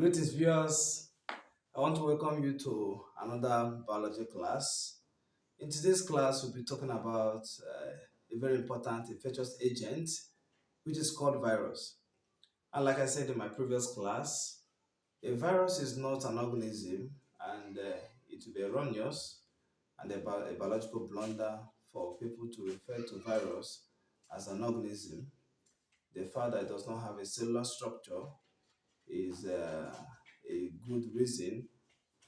Greetings, viewers. I want to welcome you to another biology class. In today's class, we'll be talking about a very important infectious agent, which is called virus. And like I said in my previous class, a virus is not an organism, and it will be erroneous and a biological blunder for people to refer to virus as an organism. The fact that it does not have a cellular structure is a good reason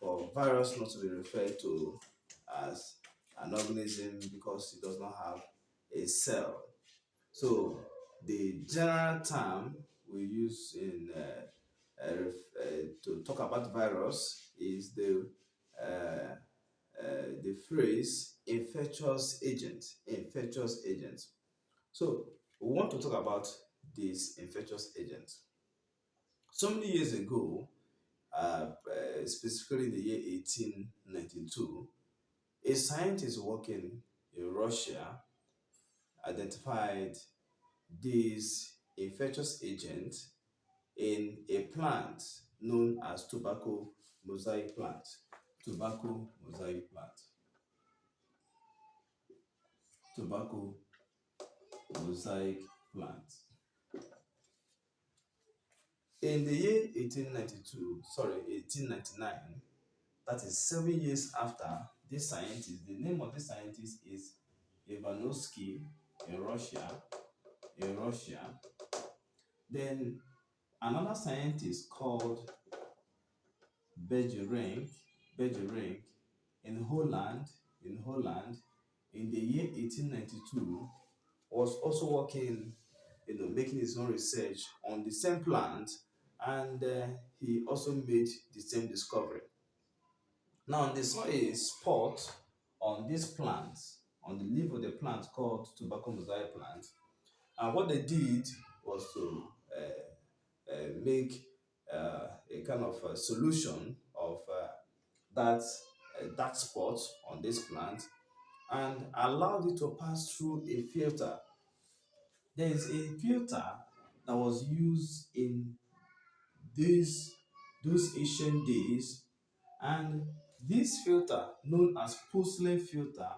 for virus not to be referred to as an organism because it does not have a cell. So the general term we use to talk about virus is the phrase infectious agent. Infectious agent. So we want to talk about this infectious agent. So many years ago, specifically in the year 1892, a scientist working in Russia identified this infectious agent in a plant known as tobacco mosaic plant. Tobacco mosaic plant. Tobacco mosaic plant. In the year 1899, that is 7 years after this scientist, the name of this scientist is Ivanovsky in Russia. Then another scientist called Bergering in Holland in the year 1892 was also working, making his own research on the same plant, and he also made the same discovery. Now they saw a spot on this plant, on the leaf of the plant called tobacco mosaic plant, and what they did was to make a kind of a solution of that dark spot on this plant and allowed it to pass through a filter. There is a filter that was used in these those ancient days, and this filter, known as porcelain filter,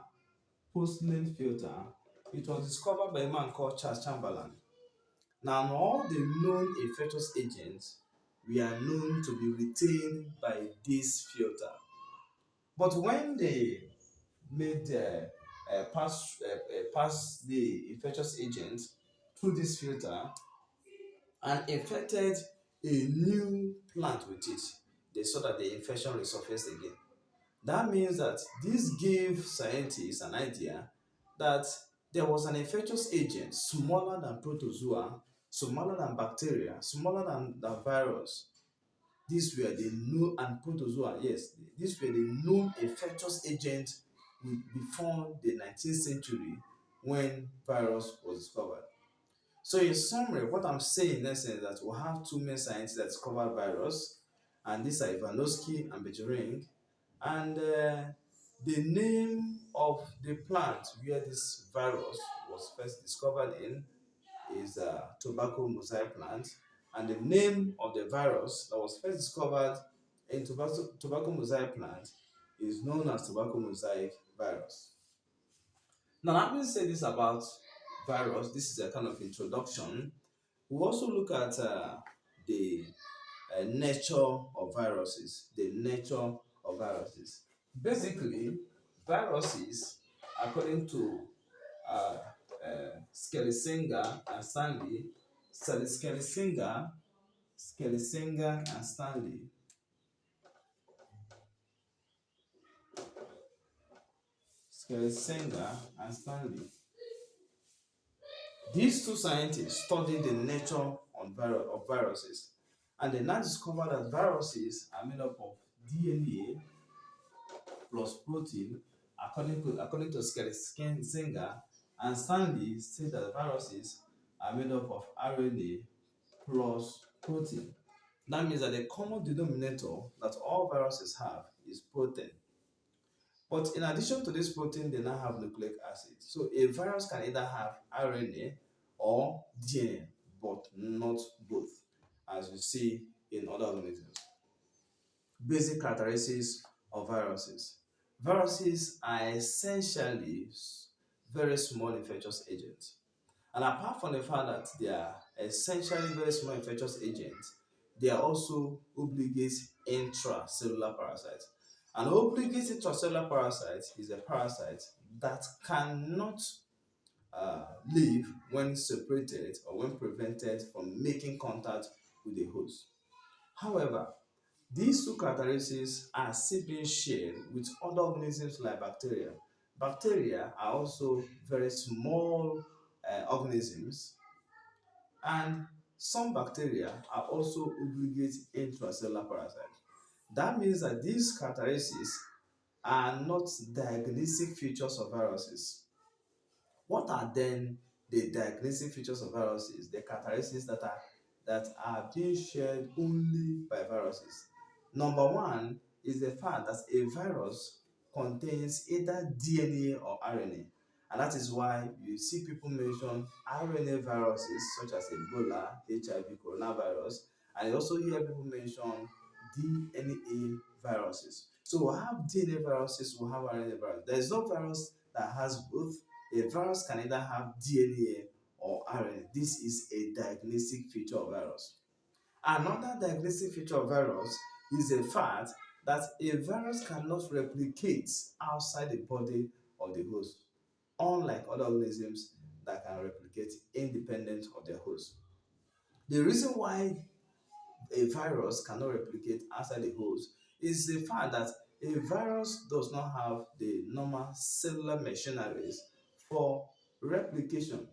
it was discovered by a man called Charles Chamberlain. Now, all the known infectious agents were known to be retained by this filter. But when they made pass the infectious agent through this filter and infected a new plant with it, they saw that the infection resurfaced again. That means that this gave scientists an idea that there was an infectious agent smaller than protozoa, smaller than bacteria, smaller than the virus. These were the known, and protozoa, yes, these were the known infectious agents before the 19th century when virus was discovered. So in summary, what I'm saying in essence is that we have two main scientists that discovered virus, and these are Ivanovsky and Bergering. And the name of the plant where this virus was first discovered in is tobacco mosaic plant. And the name of the virus that was first discovered in tobacco mosaic plant is known as tobacco mosaic virus. Now, having said this about virus, this is a kind of introduction. We'll also look at the nature of viruses. The nature of viruses. Basically, viruses, according to Schlesinger and Stanley, Schlesinger and Stanley, Schlesinger and Stanley. These two scientists studied the nature of viruses, and they now discovered that viruses are made up of DNA plus protein, according to Schlesinger and Stanley said that viruses are made up of RNA plus protein. That means that the common denominator that all viruses have is protein. But in addition to this protein, they now have nucleic acid. So a virus can either have RNA or DNA, but not both, as you see in other organisms. Basic characteristics of viruses. Viruses are essentially very small infectious agents. And apart from the fact that they are essentially very small infectious agents, they are also obligate intracellular parasites. An obligate intracellular parasite is a parasite that cannot live when separated or when prevented from making contact with the host. However, these two characteristics are still being shared with other organisms like bacteria. Bacteria are also very small organisms, and some bacteria are also obligate intracellular parasites. That means that these characteristics are not diagnostic features of viruses. What are then the diagnostic features of viruses? The characteristics that are being shared only by viruses. Number one is the fact that a virus contains either DNA or RNA. And that is why you see people mention RNA viruses such as Ebola, HIV, coronavirus, and you also hear people mention DNA viruses. So we have DNA viruses, we have RNA viruses. There is no virus that has both. A virus can either have DNA or RNA. This is a diagnostic feature of virus. Another diagnostic feature of virus is the fact that a virus cannot replicate outside the body of the host, unlike other organisms that can replicate independent of their host. The reason why a virus cannot replicate outside the host is the fact that a virus does not have the normal cellular machineries for replication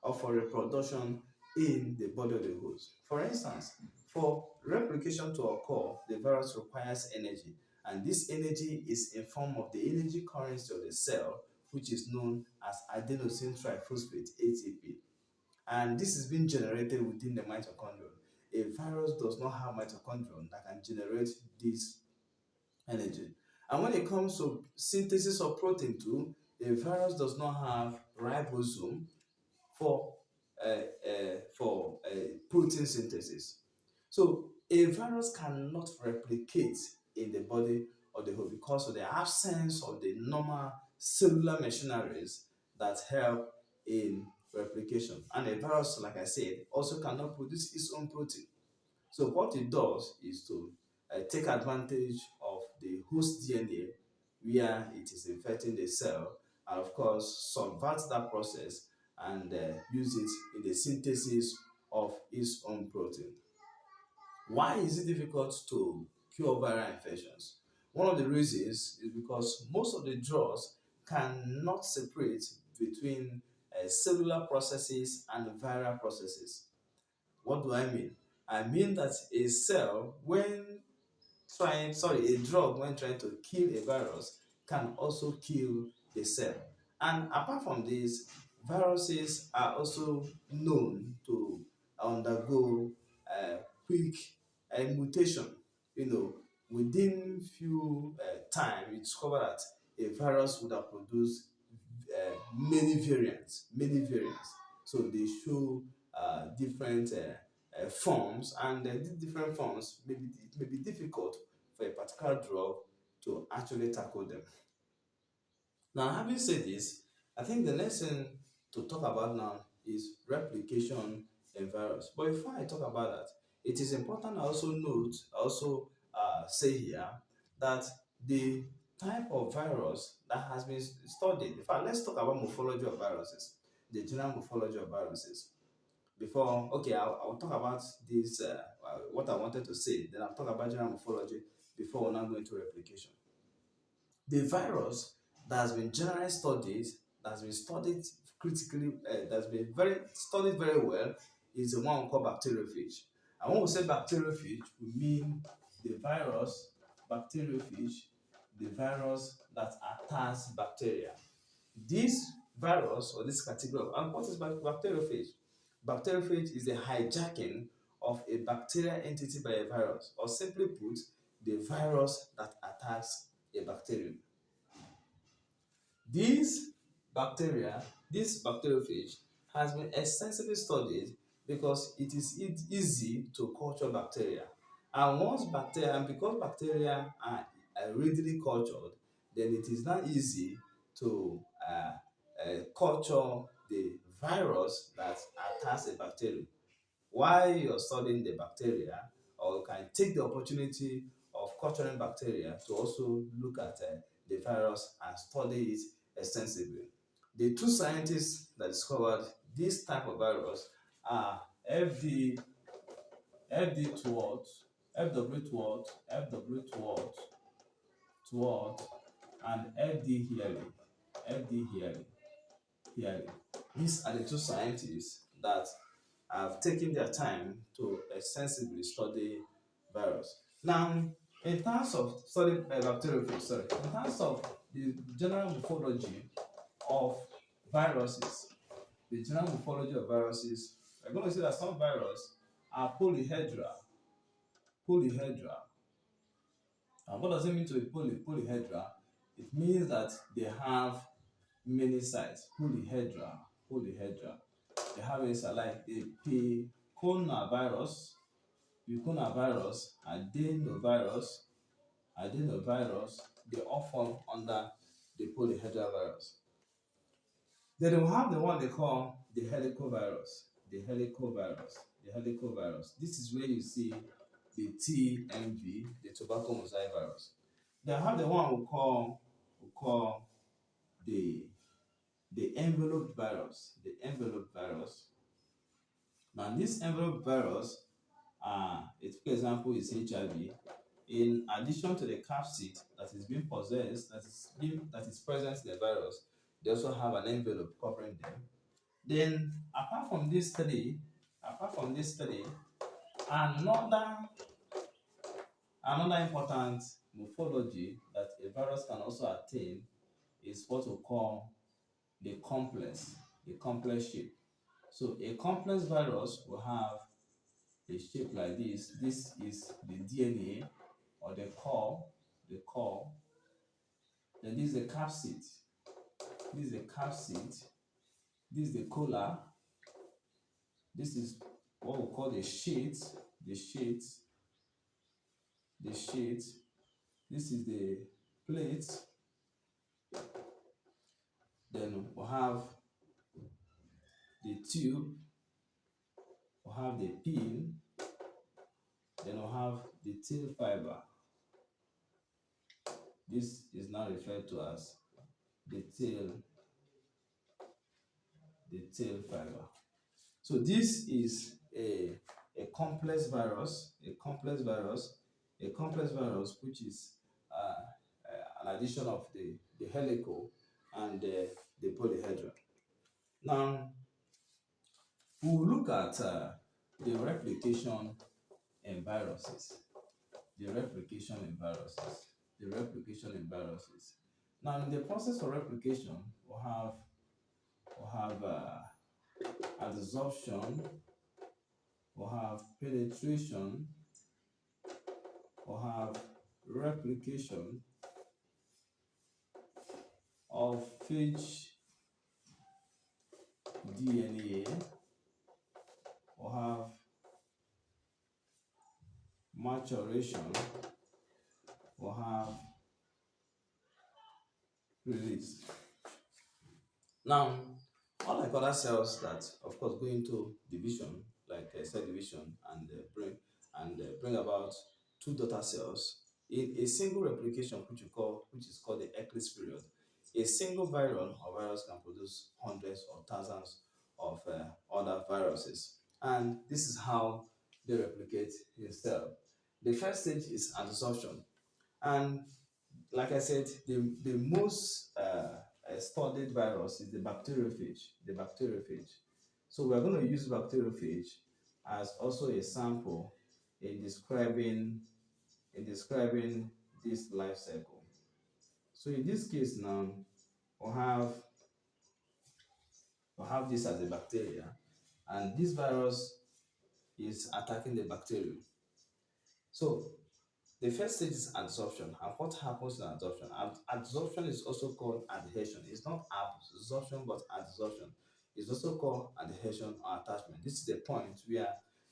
or for reproduction in the body of the host. For instance, for replication to occur, the virus requires energy, and this energy is in form of the energy currency of the cell, which is known as adenosine triphosphate (ATP), and this is being generated within the mitochondrion. A virus does not have mitochondrion that can generate this energy. And when it comes to synthesis of protein too, a virus does not have ribosome for protein synthesis. So a virus cannot replicate in the body of the whole because of the absence of the normal cellular machineries that help in replication. And a virus, like I said, also cannot produce its own protein. So what it does is to take advantage of the host DNA where it is infecting the cell, and of course subvert that process and use it in the synthesis of its own protein. Why is it difficult to cure viral infections? One of the reasons is because most of the drugs cannot separate between cellular processes and viral processes. What do I mean? I mean that a cell, when a drug when trying to kill a virus can also kill the cell. And apart from this, viruses are also known to undergo quick mutation. You know, within few time, you discover that a virus would have produced many variants. So they show different forms, and these different forms it may be difficult for a particular drug to actually tackle them. Now, having said this, I think the next thing to talk about now is replication in virus. But before I talk about that, it is important I also note, say here that the type of virus that has been studied. In fact, let's talk about morphology of viruses, the general morphology of viruses. Before, okay, I'll talk about this, what I wanted to say, then I'll talk about general morphology before we're now going to replication. The virus that has been generally studied, that has been studied critically, that's been very studied very well, is the one called bacteriophage. And when we say bacteriophage, we mean the virus, bacteriophage, the virus that attacks bacteria. This virus or this category of, and what is bacteriophage? Bacteriophage is the hijacking of a bacterial entity by a virus, or simply put, the virus that attacks a bacterium. This bacteria, this bacteriophage, has been extensively studied because it is easy to culture bacteria. And once bacteria, and because bacteria are readily cultured, then it is not easy to culture the virus that attacks a bacterium. While you're studying the bacteria, or you can take the opportunity of culturing bacteria to also look at the virus and study it extensively. The two scientists that discovered this type of virus are FD Twort, FW Twort, FW Twort, Twort, and FD Healy. These are the two scientists that have taken their time to extensively study virus. Now, in terms of studying bacteriophage, in terms of the general morphology of viruses, we're going to see that some viruses are polyhedral. And what does it mean to be polyhedral? It means that they have many sites. Polyhedral. They have a like the piconavirus, adenovirus, they all fall under the polyhedral virus. Then we have the one they call the helicovirus. This is where you see the TMV, the tobacco mosaic virus. They have the one we call the envelope virus. Now this envelope virus, its for example is HIV. In addition to the capsid that is being possessed, that is present in the virus, they also have an envelope covering them. Then apart from this study, another important morphology that a virus can also attain is what we call the complex shape. So a complex virus will have a shape like this. This is the DNA or the core. Then this is the capsid. This is the collar. This is what we call the sheet. The sheet. This is the plate. Then we have the tube. We have the pin. Then we have the tail fiber. This is now referred to as the tail fiber. So this is a complex virus, which is an addition of the helical and the polyhedral. Now, we'll look at the replication in viruses. The replication in viruses. Now, in the process of replication, we'll have adsorption, we'll have penetration, we'll have replication of phage DNA, we'll have maturation, we'll have release. Now, unlike other cells that, of course, go into division, like cell division, and bring about two daughter cells, in a single replication, which is called the eclipse period, a single viral or virus can produce hundreds or thousands of other viruses, and this is how they replicate in cell. The first stage is adsorption, and like I said, the most studied virus is the bacteriophage. So we're going to use bacteriophage as also a sample in describing this life cycle. So in this case now, we'll have this as a bacteria, and this virus is attacking the bacterium. So the first stage is adsorption. And what happens in adsorption? Adsorption is also called adhesion. It's not absorption, but adsorption. It's also called adhesion or attachment. This is the point where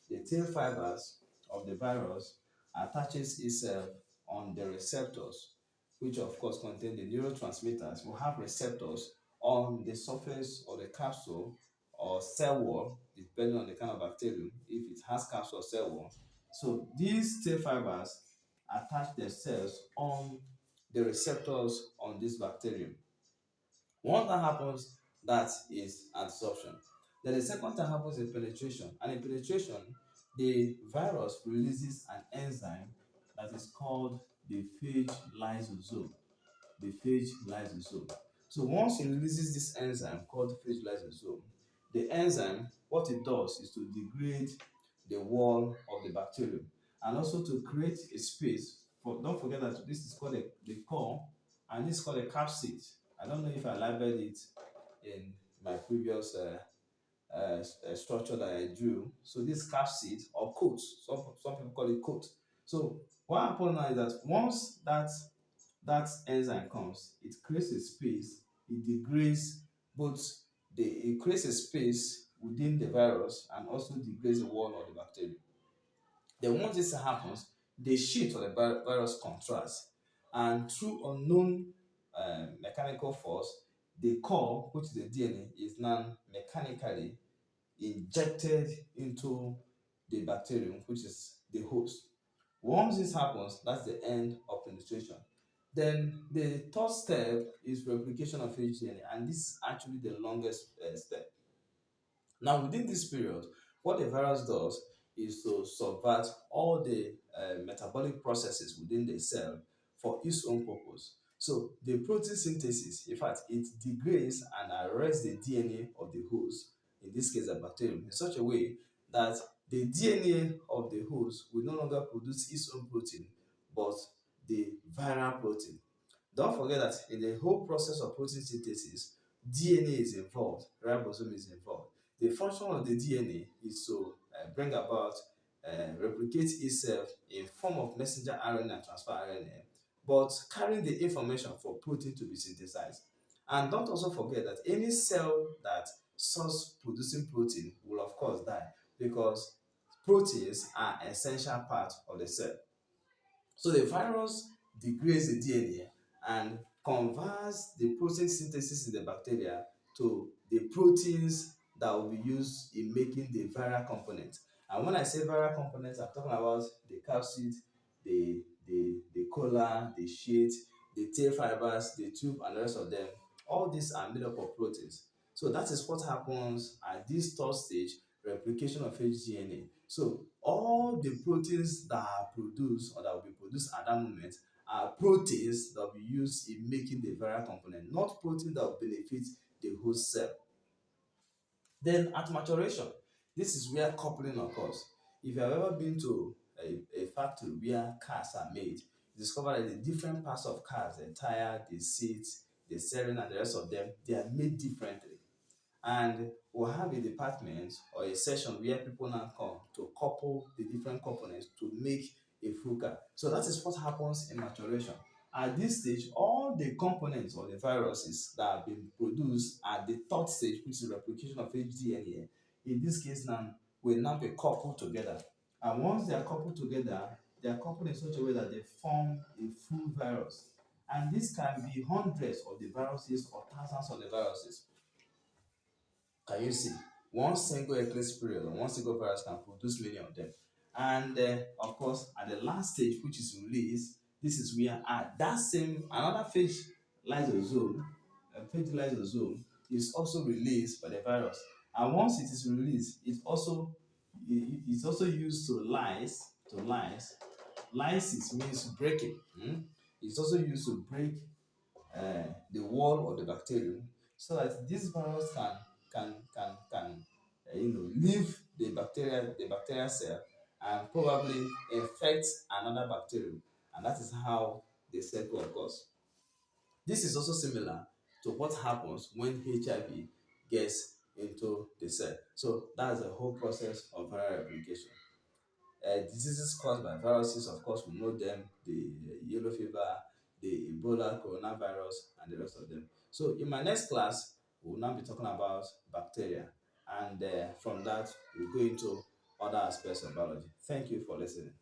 the tail fibers of the virus attaches itself on the receptors, which of course contain the neurotransmitters. We have receptors on the surface of the capsule or cell wall, depending on the kind of bacterium, if it has capsule or cell wall. So these tail fibers attach themselves on the receptors on this bacterium. Once that happens, that is adsorption. Then the second time happens in penetration. And in penetration, the virus releases an enzyme that is called the phage lysosome. The phage lysosome. So once it releases this enzyme called phage lysosome, the enzyme, what it does is to degrade the wall of the bacterium and also to create a space for, don't forget that this is called the core and this is called a capsid. I don't know if I labeled it in my previous structure that I drew. So this capsid or coat, some people call it coat. So what happens now is that once that enzyme comes, it creates a space, it degrades both it creates a space within the virus and also degrades the wall of the bacterium. Then once this happens, the sheet of the virus contracts, and through unknown mechanical force, the core, which is the DNA, is now mechanically injected into the bacterium, which is the host. Once this happens, that's the end of penetration. Then the third step is replication of HDNA, and this is actually the longest step. Now, within this period, what the virus does is to subvert all the metabolic processes within the cell for its own purpose. So, the protein synthesis, in fact, it degrades and arrests the DNA of the host, in this case, the bacterium, in such a way that the DNA of the host will no longer produce its own protein, but the viral protein. Don't forget that in the whole process of protein synthesis, DNA is involved, ribosome is involved. The function of the DNA is to bring about, replicate itself in form of messenger RNA and transfer RNA, but carrying the information for protein to be synthesized. And don't also forget that any cell that stops producing protein will of course die, because proteins are essential part of the cell. So the virus degrades the DNA and converts the protein synthesis in the bacteria to the proteins that will be used in making the viral component. And when I say viral components, I'm talking about the capsid, the collar, the sheet, the tail fibers, the tube, and the rest of them. All these are made up of proteins. So that is what happens at this third stage, replication of HDNA. So all the proteins that are produced or that will be produced at that moment are proteins that will be used in making the viral component, not proteins that will benefit the host cell. Then at maturation, this is where coupling occurs. If you have ever been to a factory where cars are made, you discover that the different parts of cars, the tire, the seats, the steering, and the rest of them, they are made differently. And we'll have a department or a session where people now come to couple the different components to make a full car. So that is what happens in maturation. At this stage, all the components or the viruses that have been produced at the third stage, which is replication of HDNA, in this case now, will now be coupled together. And once they are coupled together, they are coupled in such a way that they form a full virus. And this can be hundreds of the viruses or thousands of the viruses. Can you see? One single eclipse period or one single virus can produce many of them. And of course, at the last stage, which is release, this is where at that same another lysosome, phage lysosome is also released by the virus. And once it is released, it's also used to lyse. Lysis means breaking. It's also used to break the wall of the bacterium, so that this virus can leave the bacterial cell and probably infect another bacterium, and that is how the cycle occurs. This is also similar to what happens when HIV gets into the cell. So that's the whole process of viral replication. Diseases caused by viruses, of course, we know them, the yellow fever, the Ebola, coronavirus, and the rest of them. So in my next class, We'll now be talking about bacteria. And from that, we'll go into other aspects of biology. Thank you for listening.